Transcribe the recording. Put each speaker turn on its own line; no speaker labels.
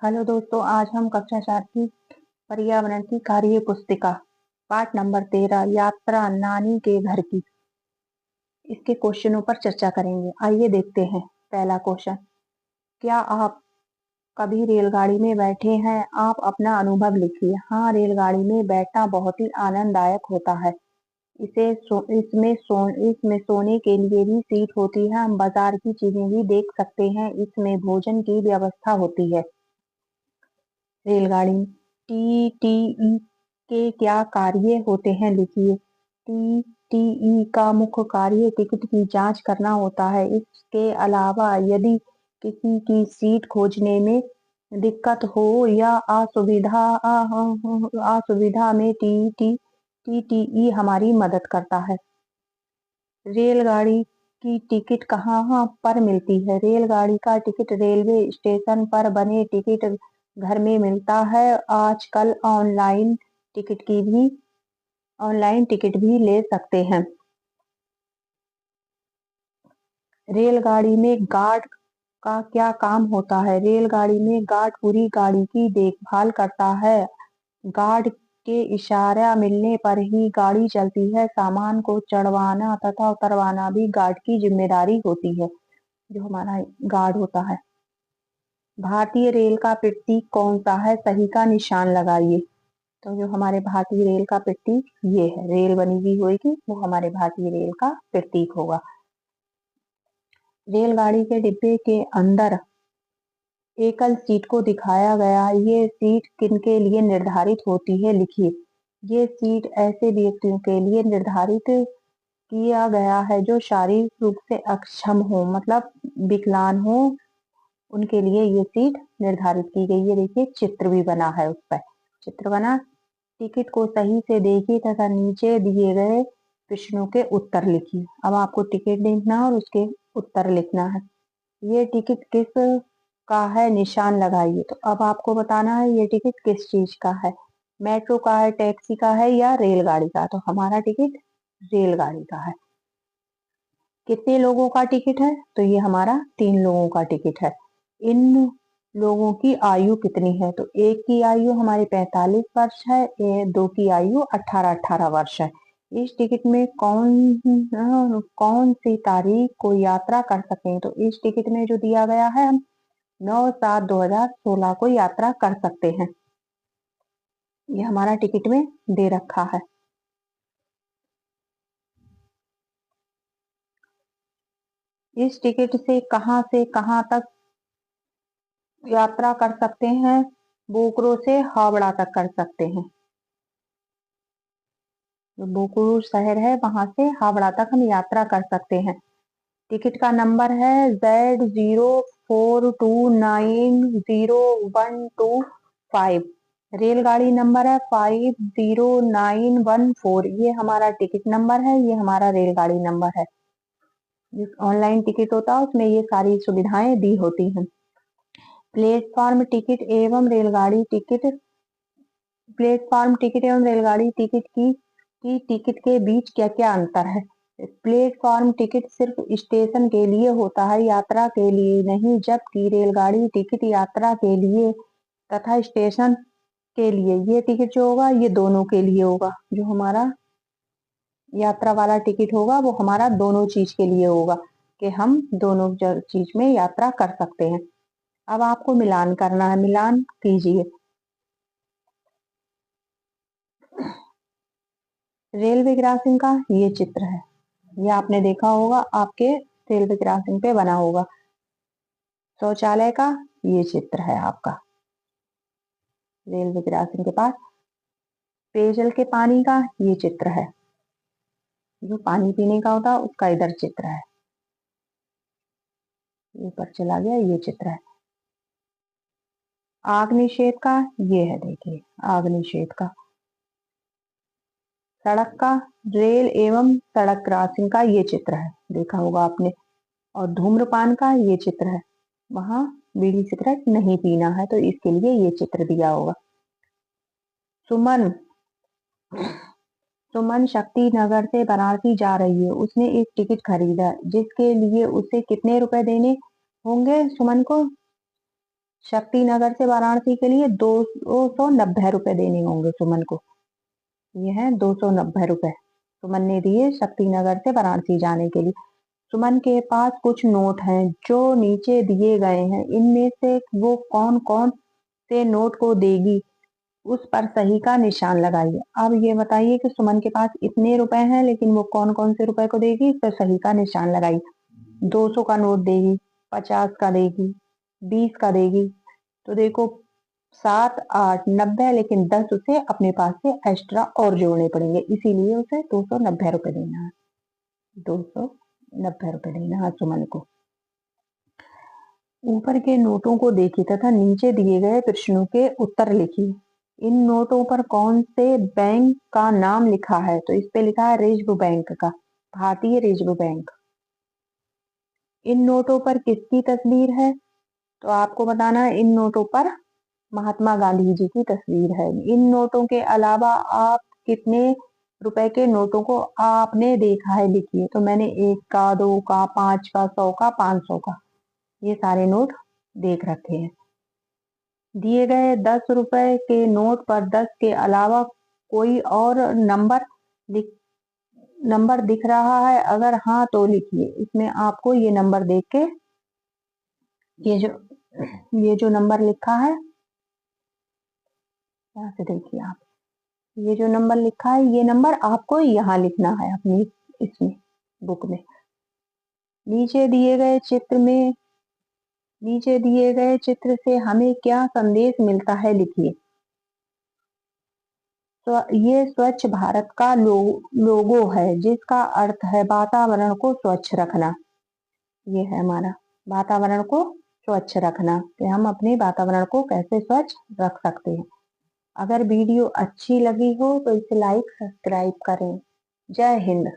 Hello दोस्तों, आज हम कक्षा 4 की पर्यावरण की कार्य पुस्तिका पाठ नंबर 13 यात्रा नानी के घर की इसके क्वेश्चनों पर चर्चा करेंगे। आइए देखते हैं। पहला क्वेश्चन, क्या आप कभी रेलगाड़ी में बैठे हैं? आप अपना अनुभव लिखिए। हाँ, रेलगाड़ी में बैठना बहुत ही आनंददायक होता है। इसमें सोने के लिए भी सीट होती है। हम बाजार की चीजें भी देख सकते हैं। इसमें भोजन की व्यवस्था होती है। रेलगाड़ी टीटीई के क्या कार्य होते हैं? लिखिए। टीटीई का मुख्य कार्य टिकट की जांच करना होता है। इसके अलावा यदि किसी की सीट खोजने में दिक्कत हो या असुविधा में टीटीई हमारी मदद करता है। रेलगाड़ी की टिकट कहाँ पर मिलती है? रेलगाड़ी का टिकट रेलवे स्टेशन पर बने टिकट घर में मिलता है। आजकल ऑनलाइन टिकट भी ले सकते हैं। रेलगाड़ी में गार्ड का क्या काम होता है? रेलगाड़ी में गार्ड पूरी गाड़ी की देखभाल करता है। गार्ड के इशारा मिलने पर ही गाड़ी चलती है। सामान को चढ़वाना तथा उतरवाना भी गार्ड की जिम्मेदारी होती है, जो हमारा गार्ड होता है। भारतीय रेल का प्रतीक कौन सा है? सही का निशान लगाइए। तो जो हमारे भारतीय रेल का प्रतीक ये है, रेल बनी हुई होगी, वो हमारे भारतीय रेल का प्रतीक होगा। रेलगाड़ी के डिब्बे के अंदर एकल सीट को दिखाया गया। ये सीट किनके लिए निर्धारित होती है? लिखिए। ये सीट ऐसे व्यक्तियों के लिए निर्धारित किया गया है जो शारीरिक रूप से अक्षम हो, मतलब विकलांग हो। उनके लिए ये सीट निर्धारित की गई है। देखिए, चित्र भी बना है, उस पर चित्र बना। टिकट को सही से देखिए तथा नीचे दिए गए प्रश्नों के उत्तर लिखिए। अब आपको टिकट देखना है और उसके उत्तर लिखना है। ये टिकट किस का है? निशान लगाइए। तो अब आपको बताना है ये टिकट किस चीज का है। मेट्रो का है, टैक्सी का है या रेलगाड़ी का? तो हमारा टिकट रेलगाड़ी का है। कितने लोगों का टिकट है? तो ये हमारा 3 लोगों का टिकट है। इन लोगों की आयु कितनी है? तो एक की आयु हमारी 45 वर्ष है, दो की आयु 18 वर्ष है। इस टिकट में कौन सी तारीख को यात्रा कर सकें? तो इस टिकट में जो दिया गया है, हम 9/7/2016 को यात्रा कर सकते हैं। ये हमारा टिकट में दे रखा है। इस टिकट से कहां तक यात्रा कर सकते हैं? बोकरो से हावड़ा तक कर सकते हैं। जो बोकरो शहर है, वहां से हावड़ा तक हम यात्रा कर सकते हैं। टिकट का नंबर है Z04290125। रेलगाड़ी नंबर है 50914। ये हमारा टिकट नंबर है, ये हमारा रेलगाड़ी नंबर है। जिस ऑनलाइन टिकट होता है उसमें ये सारी सुविधाएं दी होती हैं। प्लेटफॉर्म टिकट एवं रेलगाड़ी टिकट प्लेटफॉर्म टिकट एवं रेलगाड़ी टिकट की टिकट के बीच क्या क्या अंतर है? प्लेटफॉर्म टिकट सिर्फ स्टेशन के लिए होता है, यात्रा के लिए नहीं। जबकि रेलगाड़ी टिकट यात्रा के लिए तथा स्टेशन के लिए। ये टिकट जो होगा ये दोनों के लिए होगा। जो हमारा यात्रा वाला टिकट होगा वो हमारा दोनों चीज के लिए होगा, कि हम दोनों चीज में यात्रा कर सकते हैं। अब आपको मिलान करना है, मिलान कीजिए। रेलवे क्रॉसिंग का ये चित्र है, ये आपने देखा होगा, आपके रेलवे क्रॉसिंग पे बना होगा। शौचालय का ये चित्र है आपका रेलवे क्रॉसिंग के पास। पेयजल के पानी का ये चित्र है, जो पानी पीने का होता है उसका इधर चित्र है। ऊपर चला गया, ये चित्र है। आग निषेध का ये है, देखिए आग निषेध का। सड़क का, रेल एवं सड़क क्रॉसिंग का ये चित्र है, देखा होगा आपने। और धूम्रपान का ये चित्र है, वहां बीड़ी सिगरेट नहीं पीना है, तो इसके लिए ये चित्र दिया होगा। सुमन सुमन शक्ति नगर से बनारसी जा रही है। उसने एक टिकट खरीदा जिसके लिए उसे कितने रुपए देने होंगे सुमन को? शक्ति नगर से वाराणसी के लिए 290 रुपए देने होंगे सुमन को। ये है 290 रुपए सुमन ने दिए शक्ति नगर से वाराणसी जाने के लिए। सुमन के पास कुछ नोट हैं जो नीचे दिए गए हैं, इनमें से वो कौन कौन से नोट को देगी, उस पर सही का निशान लगाइए। अब ये बताइए कि सुमन के पास इतने रुपए हैं, लेकिन वो कौन कौन से रुपए को देगी, इस पर सही का निशान लगाइए। 200 का नोट देगी, 50 का देगी, 20 का देगी। तो देखो 7, 8, 90, लेकिन 10 उसे अपने पास से एक्स्ट्रा और जोड़ने पड़ेंगे, इसीलिए उसे 290 रुपए देना है। 290 रुपए देना है सुमन को। ऊपर के नोटों को देखिए तथा नीचे दिए गए प्रश्नों के उत्तर लिखिए। इन नोटों पर कौन से बैंक का नाम लिखा है, तो इस पे लिखा है रिजर्व बैंक का, भारतीय रिजर्व बैंक। इन नोटों पर किसकी तस्वीर है, तो आपको बताना है इन नोटों पर महात्मा गांधी जी की तस्वीर है। इन नोटों के अलावा आप कितने रुपए के नोटों को आपने देखा है, लिखिए। तो मैंने 1 का, 2 का, 5 का, 100 का, 500 का, ये सारे नोट देख रखे हैं। दिए गए 10 रुपए के नोट पर 10 के अलावा कोई और नंबर दिख रहा है, अगर हाँ तो लिखिए। इसमें आपको ये नंबर देख के ये जो नंबर लिखा है, यहाँ से देखिए आप, ये जो नंबर लिखा है, ये नंबर आपको यहाँ लिखना है अपनी इसमें बुक में। नीचे दिए गए चित्र से हमें क्या संदेश मिलता है, लिखिए। तो ये स्वच्छ भारत का लोगो है, जिसका अर्थ है वातावरण को स्वच्छ रखना। ये है हमारा वातावरण को स्वच्छ रखना, कि हम अपने वातावरण को कैसे स्वच्छ रख सकते हैं। अगर वीडियो अच्छी लगी हो तो इसे लाइक सब्सक्राइब करें। जय हिंद।